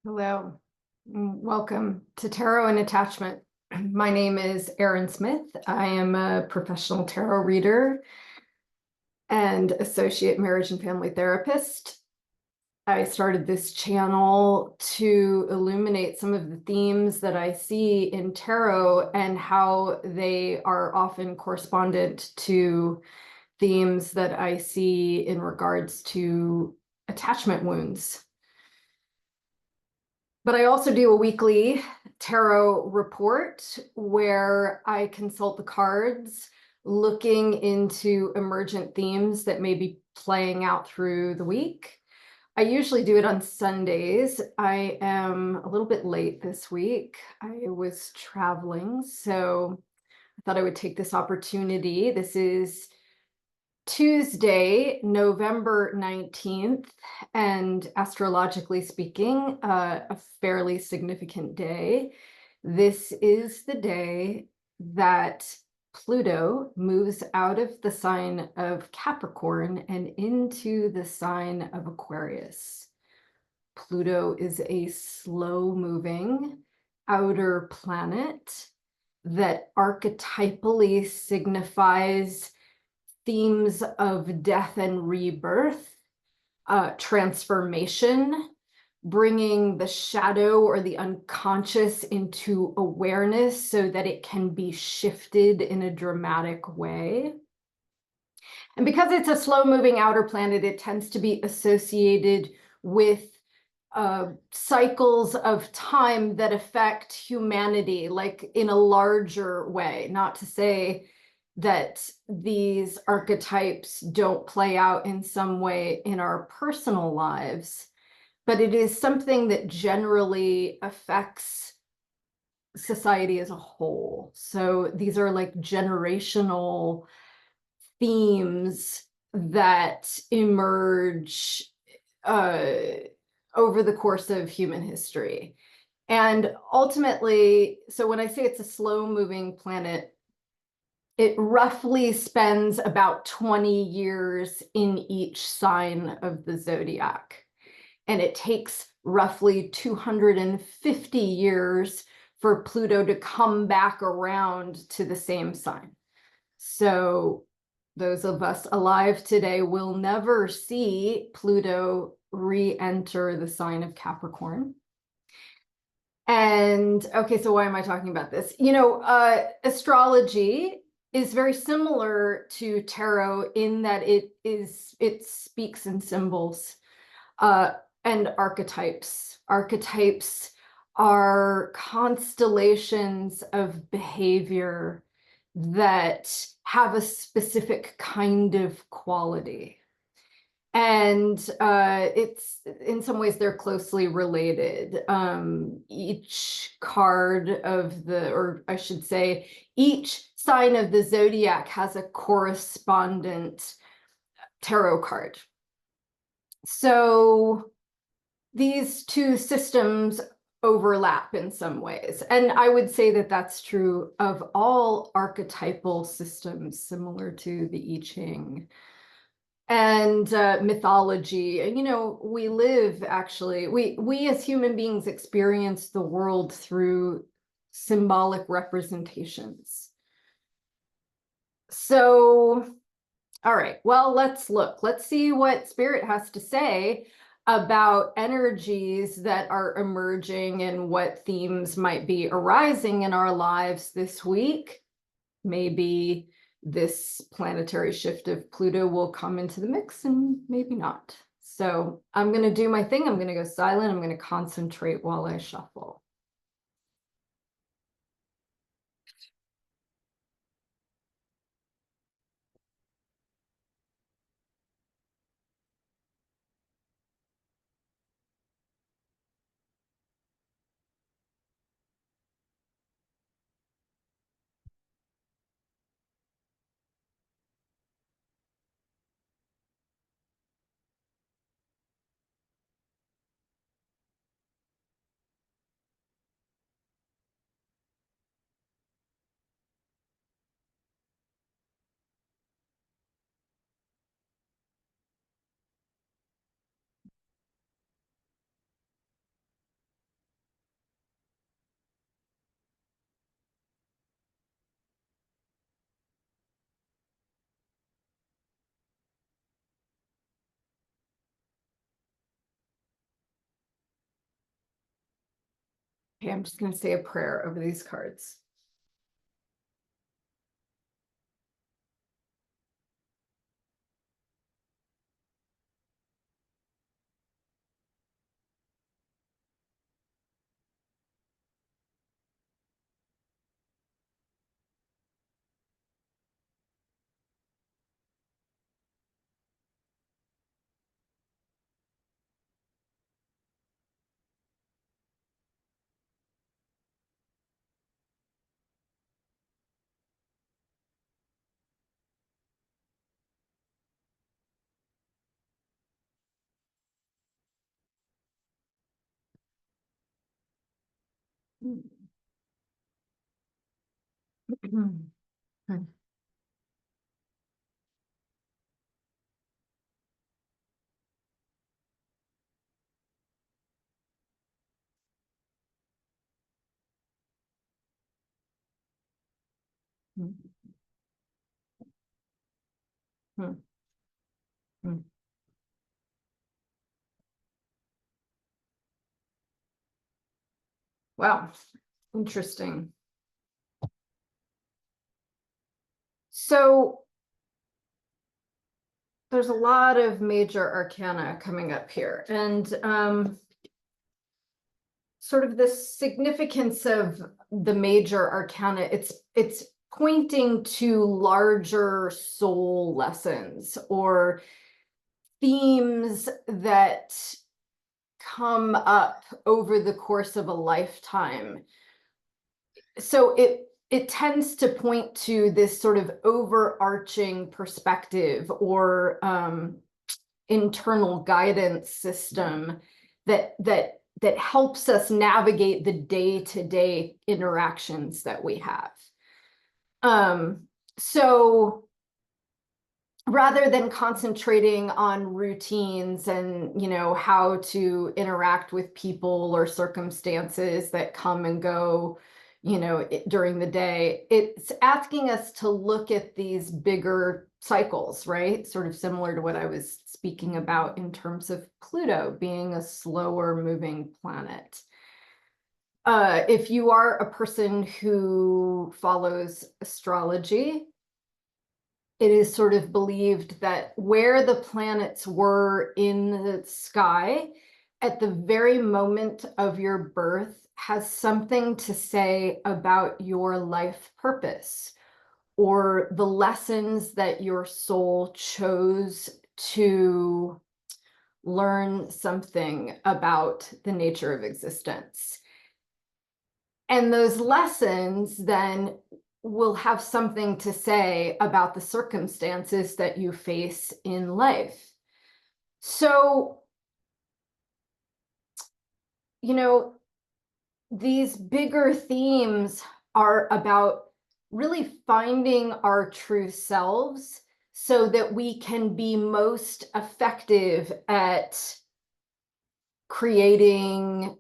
Hello, welcome to Tarot and Attachment. My name is Erin Smith. I am a professional tarot reader and associate marriage and family therapist. I started this channel to illuminate some of the themes that I see in tarot and how they are often correspondent to themes that I see in regards to attachment wounds. But I also do a weekly tarot report where I consult the cards, looking into emergent themes that may be playing out through the week. I usually do it on Sundays. I am a little bit late this week. I was traveling, so I thought I would take this opportunity. This is Tuesday, November 19th, and astrologically speaking, a fairly significant day. This is the day that Pluto moves out of the sign of Capricorn and into the sign of Aquarius. Pluto is a slow-moving outer planet that archetypally signifies themes of death and rebirth, transformation, bringing the shadow or the unconscious into awareness so that it can be shifted in a dramatic way. And because it's a slow-moving outer planet, it tends to be associated with cycles of time that affect humanity, like in a larger way. Not to say that these archetypes don't play out in some way in our personal lives, but it is something that generally affects society as a whole. So these are like generational themes that emerge over the course of human history. And ultimately, so when I say it's a slow-moving planet, it roughly spends about 20 years in each sign of the zodiac. And it takes roughly 250 years for Pluto to come back around to the same sign. So those of us alive today will never see Pluto re-enter the sign of Capricorn. And okay, so why am I talking about this? Astrology is very similar to tarot in that it speaks in symbols and archetypes. Archetypes are constellations of behavior that have a specific kind of quality. And it's in some ways they're closely related. Each card of the, or I should say, each sign of the zodiac has a correspondent tarot card. So these two systems overlap in some ways. And I would say that that's true of all archetypal systems similar to the I Ching. And mythology. We live actually, we as human beings experience the world through symbolic representations. So, all right, well, let's look. Let's see what Spirit has to say about energies that are emerging and what themes might be arising in our lives this week. Maybe this planetary shift of Pluto will come into the mix and maybe not. So I'm going to do my thing. I'm going to go silent. I'm going to concentrate while I shuffle. Okay, I'm just going to say a prayer over these cards. Wow, interesting. So there's a lot of major arcana coming up here, and sort of the significance of the major arcana, it's pointing to larger soul lessons or themes that come up over the course of a lifetime. So it tends to point to this sort of overarching perspective or internal guidance system that helps us navigate the day-to-day interactions that we have. So rather than concentrating on routines and, how to interact with people or circumstances that come and go, during the day, it's asking us to look at these bigger cycles, right? Sort of similar to what I was speaking about in terms of Pluto being a slower moving planet. If you are a person who follows astrology, it is sort of believed that where the planets were in the sky at the very moment of your birth has something to say about your life purpose or the lessons that your soul chose to learn something about the nature of existence. And those lessons then will have something to say about the circumstances that you face in life. So, these bigger themes are about really finding our true selves so that we can be most effective at creating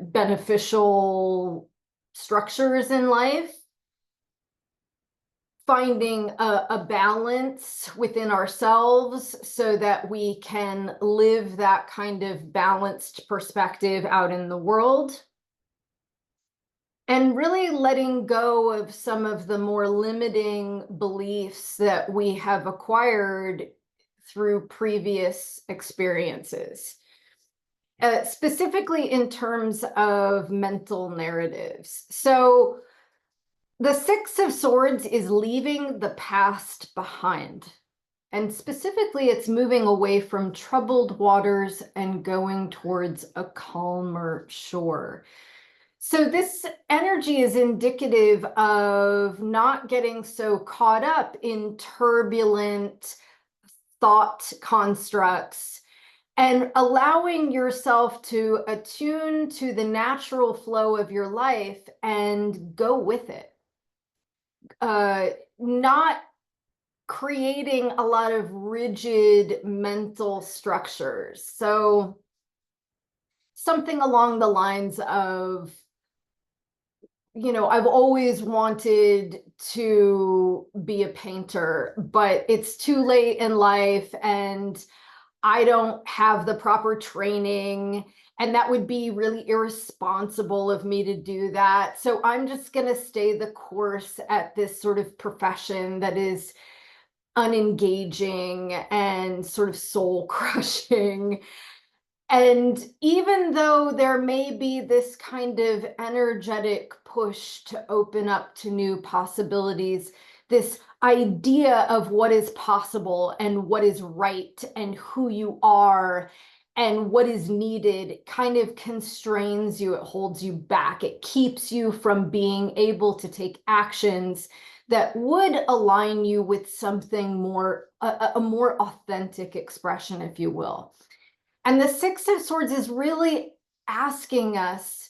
beneficial structures in life, finding a balance within ourselves so that we can live that kind of balanced perspective out in the world, and really letting go of some of the more limiting beliefs that we have acquired through previous experiences. Specifically in terms of mental narratives. So the Six of Swords is leaving the past behind. And specifically, it's moving away from troubled waters and going towards a calmer shore. So this energy is indicative of not getting so caught up in turbulent thought constructs and allowing yourself to attune to the natural flow of your life and go with it. Not creating a lot of rigid mental structures. So something along the lines of, I've always wanted to be a painter, but it's too late in life and I don't have the proper training, and that would be really irresponsible of me to do that. So I'm just going to stay the course at this sort of profession that is unengaging and sort of soul crushing. And even though there may be this kind of energetic push to open up to new possibilities, this idea of what is possible and what is right and who you are and what is needed kind of constrains you. It holds you back. It keeps you from being able to take actions that would align you with something more, a more authentic expression, if you will. And the Six of Swords is really asking us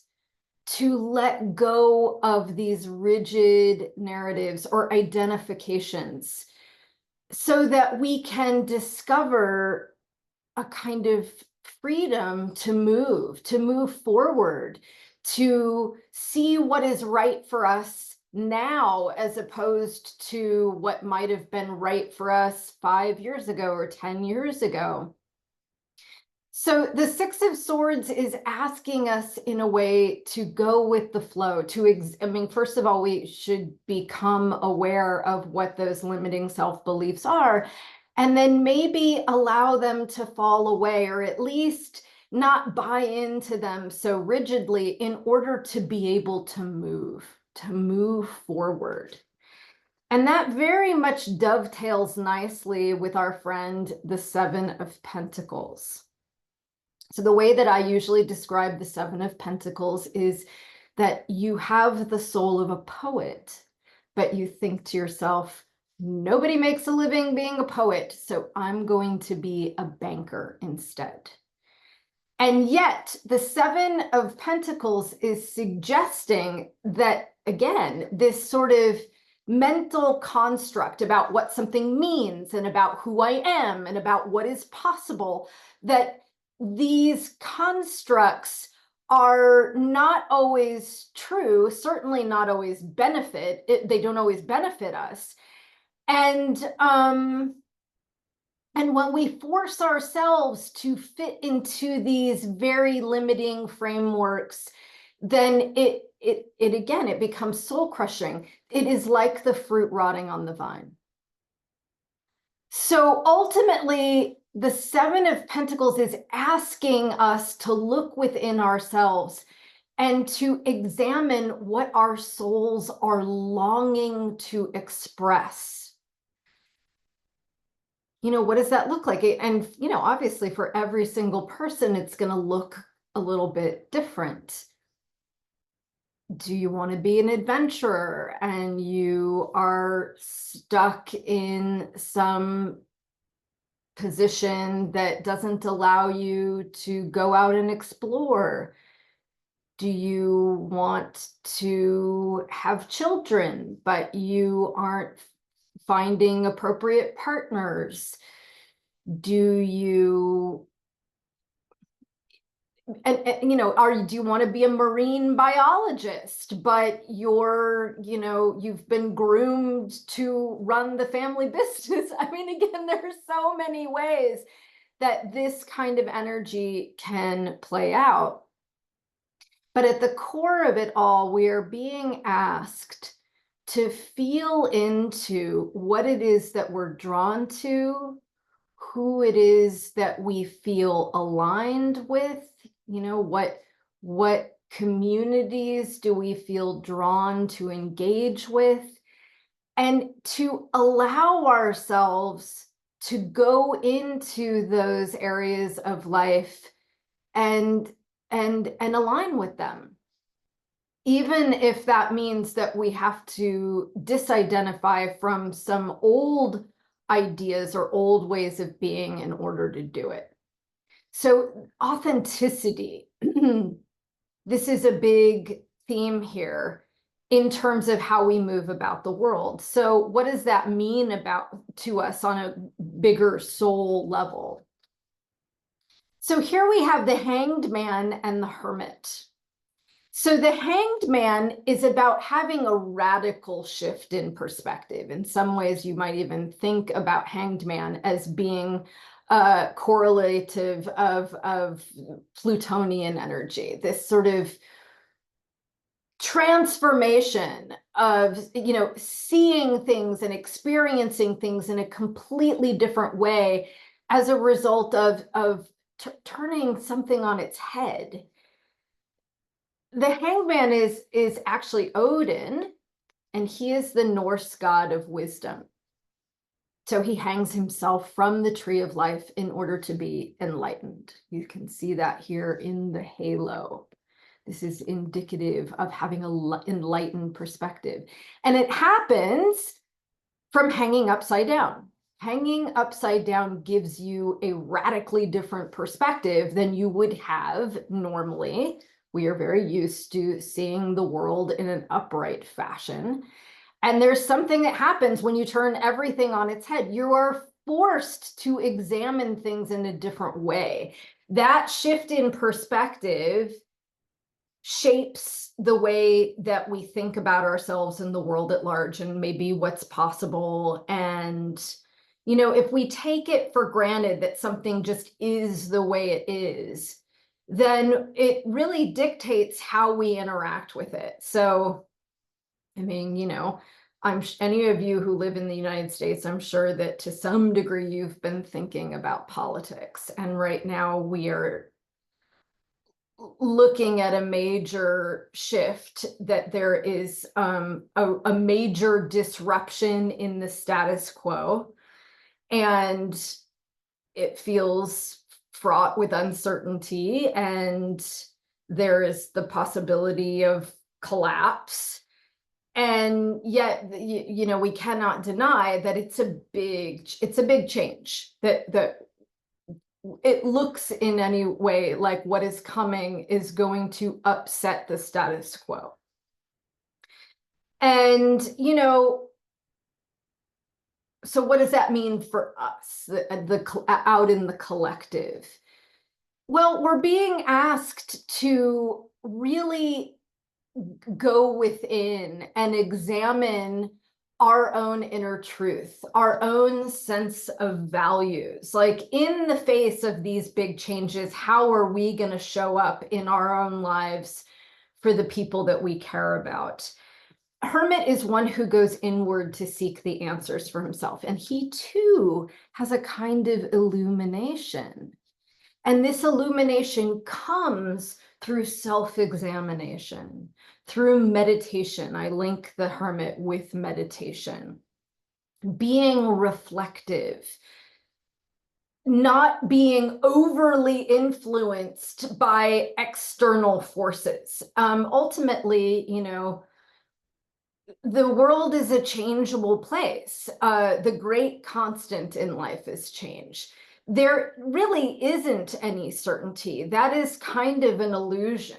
to let go of these rigid narratives or identifications so that we can discover a kind of freedom to move forward, to see what is right for us now, as opposed to what might have been right for us 5 years ago or 10 years ago. So the Six of Swords is asking us in a way to go with the flow, I mean, first of all, we should become aware of what those limiting self-beliefs are, and then maybe allow them to fall away, or at least not buy into them so rigidly in order to be able to move forward. And that very much dovetails nicely with our friend, the Seven of Pentacles. So the way that I usually describe the Seven of Pentacles is that you have the soul of a poet, but you think to yourself, nobody makes a living being a poet, so I'm going to be a banker instead. And yet the Seven of Pentacles is suggesting that, again, this sort of mental construct about what something means and about who I am and about what is possible, that these constructs are not always true, certainly not always they don't always benefit us. And when we force ourselves to fit into these very limiting frameworks, then it becomes soul crushing. It is like the fruit rotting on the vine. So ultimately, the Seven of Pentacles is asking us to look within ourselves and to examine what our souls are longing to express. You know, what does that look like? And, you know, obviously for every single person, it's going to look a little bit different. Do you want to be an adventurer and you are stuck in some position that doesn't allow you to go out and explore? Do you want to have children, but you aren't finding appropriate partners? Do you you know, do you want to be a marine biologist, but you've been groomed to run the family business? I mean, again, there are so many ways that this kind of energy can play out. But at the core of it all, we are being asked to feel into what it is that we're drawn to, who it is that we feel aligned with, you know, what communities do we feel drawn to engage with, and to allow ourselves to go into those areas of life and align with them, even if that means that we have to disidentify from some old ideas or old ways of being in order to do it. So authenticity, this is a big theme here in terms of how we move about the world. So what does that mean to us on a bigger soul level? So here we have the Hanged Man and the Hermit. So the Hanged Man is about having a radical shift in perspective. In some ways, you might even think about Hanged Man as being correlative of Plutonian energy, this sort of transformation of, seeing things and experiencing things in a completely different way as a result of turning something on its head. The hangman is actually Odin, and he is the Norse god of wisdom. So he hangs himself from the tree of life in order to be enlightened. You can see that here in the halo. This is indicative of having an enlightened perspective. And it happens from hanging upside down. Hanging upside down gives you a radically different perspective than you would have normally. We are very used to seeing the world in an upright fashion. And there's something that happens when you turn everything on its head. You are forced to examine things in a different way. That shift in perspective shapes the way that we think about ourselves and the world at large, and maybe what's possible. And, if we take it for granted that something just is the way it is, then it really dictates how we interact with it. So, I mean, any of you who live in the United States, I'm sure that to some degree you've been thinking about politics. And right now we are looking at a major shift, that there is a major disruption in the status quo. And it feels fraught with uncertainty, and there is the possibility of collapse. And yet, we cannot deny that it's a big change, that it looks in any way like what is coming is going to upset the status quo. And, so what does that mean for us, out in the collective? Well, we're being asked to really go within and examine our own inner truth, our own sense of values. Like, in the face of these big changes, how are we going to show up in our own lives for the people that we care about? Hermit is one who goes inward to seek the answers for himself, and he too has a kind of illumination. And this illumination comes through self-examination, through meditation. I link the hermit with meditation. Being reflective, not being overly influenced by external forces. Ultimately, the world is a changeable place. The great constant in life is change. There really isn't any certainty. That is kind of an illusion,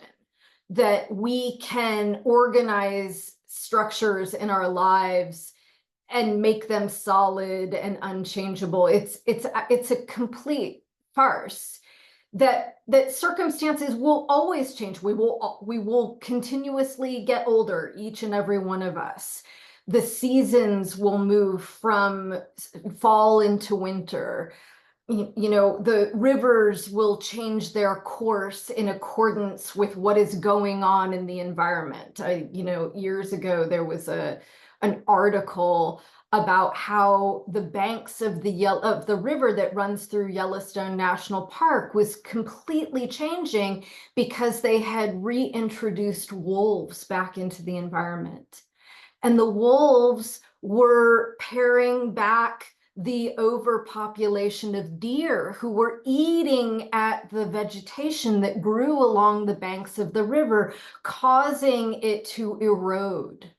that we can organize structures in our lives and make them solid and unchangeable. It's a complete farce. That circumstances will always change. We will continuously get older, each and every one of us. The seasons will move from fall into winter. The rivers will change their course in accordance with what is going on in the environment. Years ago, there was an article about how the banks of the river that runs through Yellowstone National Park was completely changing because they had reintroduced wolves back into the environment. And the wolves were paring back the overpopulation of deer who were eating at the vegetation that grew along the banks of the river, causing it to erode.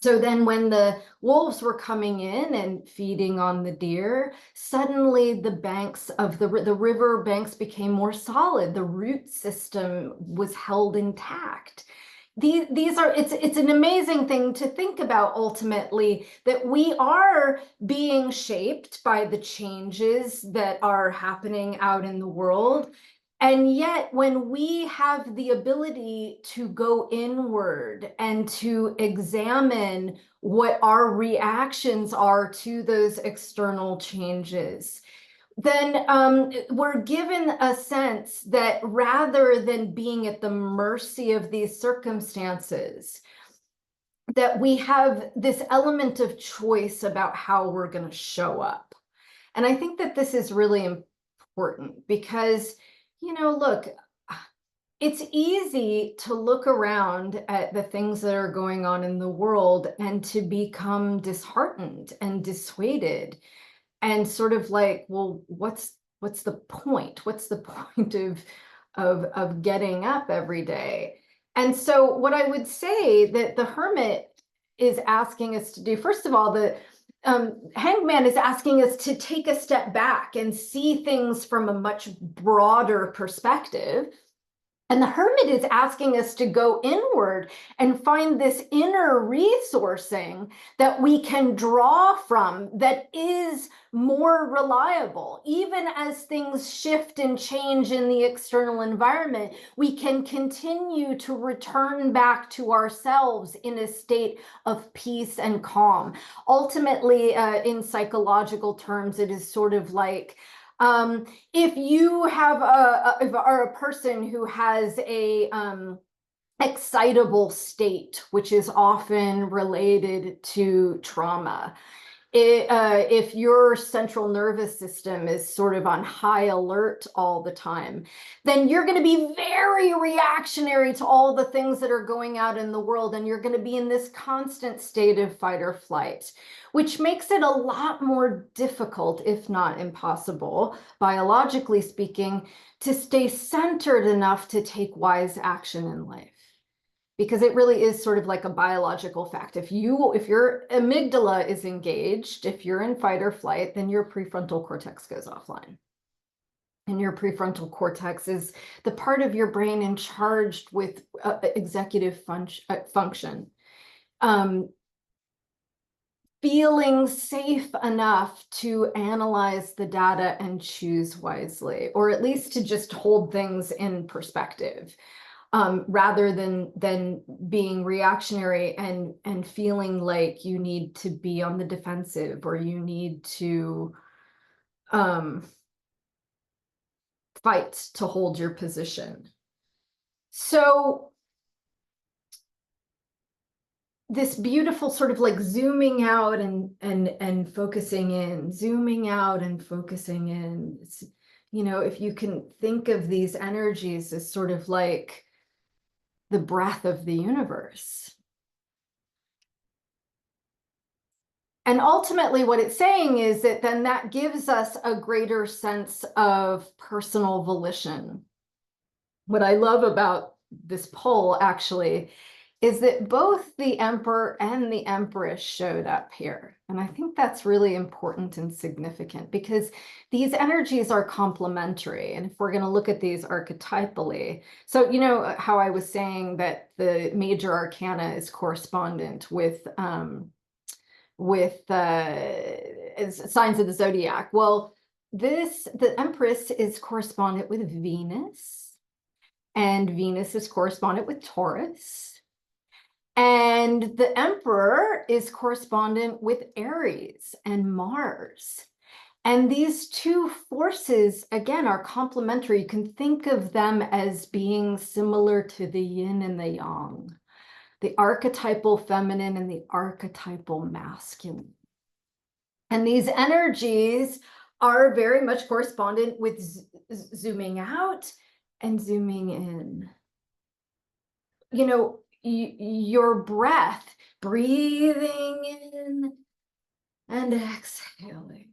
So then when the wolves were coming in and feeding on the deer, suddenly the banks of the river banks became more solid. The root system was held intact. It's an amazing thing to think about, ultimately, that we are being shaped by the changes that are happening out in the world. And yet, when we have the ability to go inward and to examine what our reactions are to those external changes, then we're given a sense that rather than being at the mercy of these circumstances, that we have this element of choice about how we're going to show up. And I think that this is really important because, look, it's easy to look around at the things that are going on in the world and to become disheartened and dissuaded and sort of like, well, what's the point? What's the point of getting up every day? And so what I would say that the hermit is asking us to do, first of all, the hanged man is asking us to take a step back and see things from a much broader perspective. And the hermit is asking us to go inward and find this inner resourcing that we can draw from that is more reliable. Even as things shift and change in the external environment, we can continue to return back to ourselves in a state of peace and calm. Ultimately, in psychological terms, it is sort of like, if you have are a person who has a excitable state, which is often related to trauma, if your central nervous system is sort of on high alert all the time, then you're going to be very reactionary to all the things that are going out in the world, and you're going to be in this constant state of fight or flight, which makes it a lot more difficult, if not impossible, biologically speaking, to stay centered enough to take wise action in life. Because it really is sort of like a biological fact. If your amygdala is engaged, if you're in fight or flight, then your prefrontal cortex goes offline. And your prefrontal cortex is the part of your brain in charge with executive function. Feeling safe enough to analyze the data and choose wisely, or at least to just hold things in perspective. Rather than being reactionary and feeling like you need to be on the defensive or you need to fight to hold your position. So this beautiful sort of like zooming out and focusing in, zooming out and focusing in. It's, if you can think of these energies as sort of like the breath of the universe. And ultimately what it's saying is that then that gives us a greater sense of personal volition. What I love about this poll actually is that both the emperor and the empress showed up here. And I think that's really important and significant because these energies are complementary. And if we're going to look at these archetypally, so you know how I was saying that the major arcana is correspondent with signs of the zodiac. Well, the Empress is correspondent with Venus, and Venus is correspondent with Taurus. And the Emperor is correspondent with Aries and Mars. And these two forces, again, are complementary. You can think of them as being similar to the yin and the yang, the archetypal feminine and the archetypal masculine. And these energies are very much correspondent with zooming out and zooming in. Your breath, breathing in and exhaling.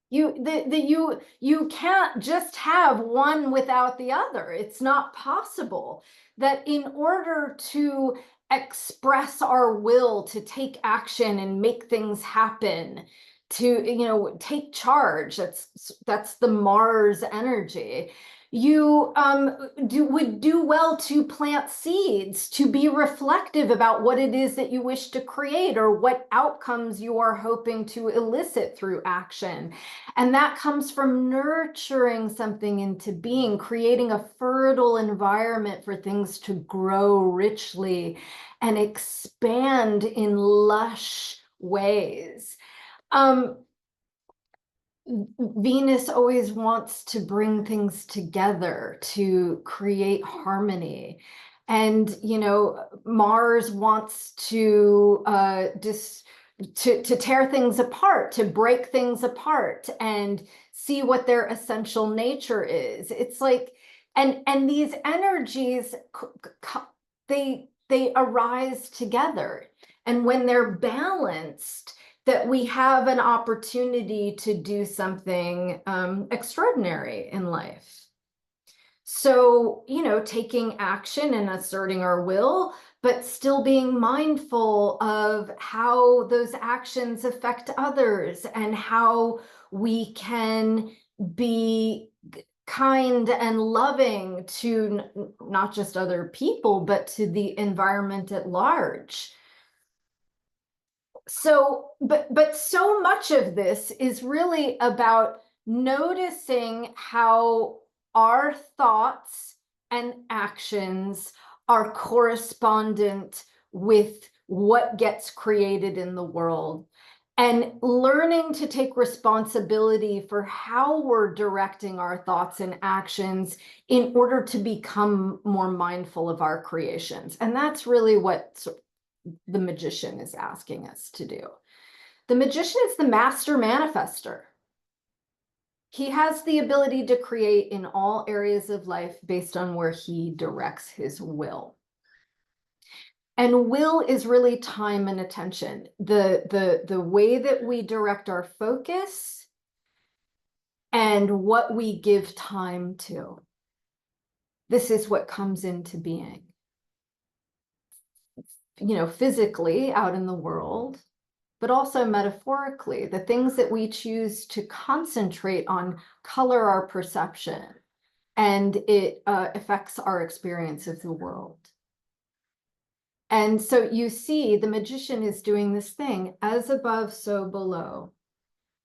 You can't just have one without the other. It's not possible. That in order to express our will to take action and make things happen, to take charge, that's the Mars energy. You would do well to plant seeds, to be reflective about what it is that you wish to create or what outcomes you are hoping to elicit through action. And that comes from nurturing something into being, creating a fertile environment for things to grow richly and expand in lush ways. Venus always wants to bring things together to create harmony. And, Mars wants to to tear things apart, to break things apart and see what their essential nature is. It's like, and these energies, they arise together. And when they're balanced, that we have an opportunity to do something extraordinary in life. So, taking action and asserting our will, but still being mindful of how those actions affect others and how we can be kind and loving to not just other people, but to the environment at large. So, but so much of this is really about noticing how our thoughts and actions are correspondent with what gets created in the world, and learning to take responsibility for how we're directing our thoughts and actions in order to become more mindful of our creations. And that's really what the magician is asking us to do. The magician is the master manifester. He has the ability to create in all areas of life based on where he directs his will. And will is really time and attention. The way that we direct our focus and what we give time to. This is what comes into being. Physically out in the world, but also metaphorically, the things that we choose to concentrate on color our perception, and it affects our experience of the world. And so you see, the magician is doing this thing, as above, so below,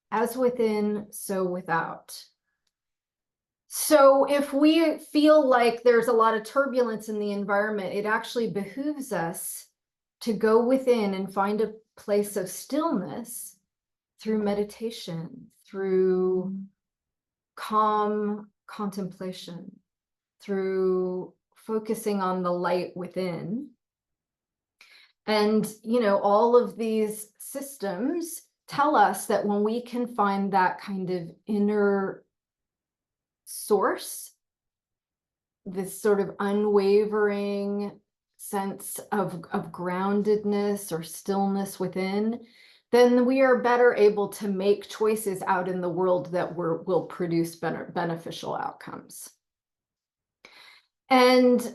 as within, so without. So if we feel like there's a lot of turbulence in the environment, it actually behooves us to go within and find a place of stillness through meditation, through calm contemplation, through focusing on the light within. And, all of these systems tell us that when we can find that kind of inner source, this sort of unwavering sense of groundedness or stillness within, then we are better able to make choices out in the world that will produce beneficial outcomes. And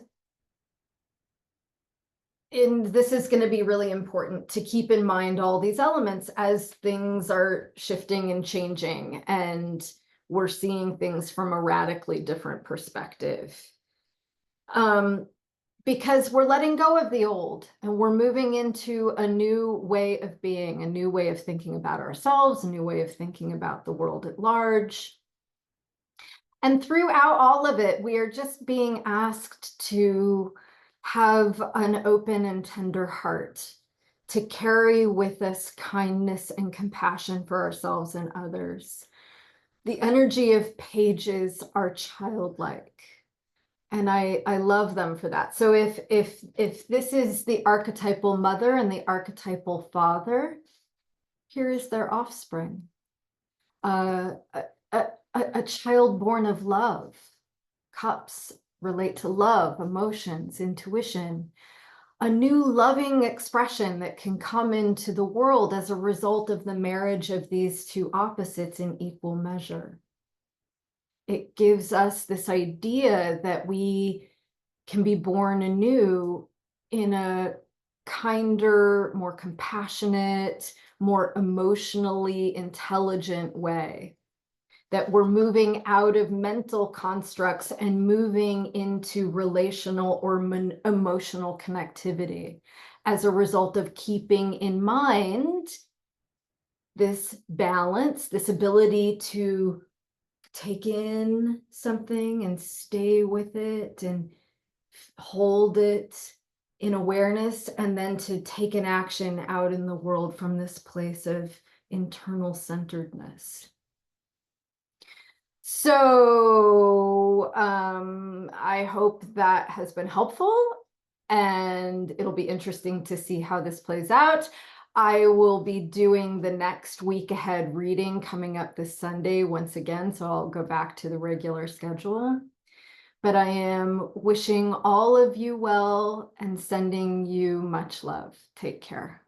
this is going to be really important to keep in mind all these elements as things are shifting and changing, and we're seeing things from a radically different perspective. Because we're letting go of the old and we're moving into a new way of being, a new way of thinking about ourselves, a new way of thinking about the world at large. And throughout all of it, we are just being asked to have an open and tender heart, to carry with us kindness and compassion for ourselves and others. The energy of pages are childlike. And I love them for that. So if this is the archetypal mother and the archetypal father, here is their offspring. A child born of love. Cups relate to love, emotions, intuition. A new loving expression that can come into the world as a result of the marriage of these two opposites in equal measure. It gives us this idea that we can be born anew in a kinder, more compassionate, more emotionally intelligent way. That we're moving out of mental constructs and moving into relational or emotional connectivity as a result of keeping in mind this balance, this ability to take in something and stay with it and hold it in awareness, and then to take an action out in the world from this place of internal centeredness. So I hope that has been helpful, and it'll be interesting to see how this plays out. I will be doing the next week ahead reading coming up this Sunday once again, so I'll go back to the regular schedule. But I am wishing all of you well and sending you much love. Take care.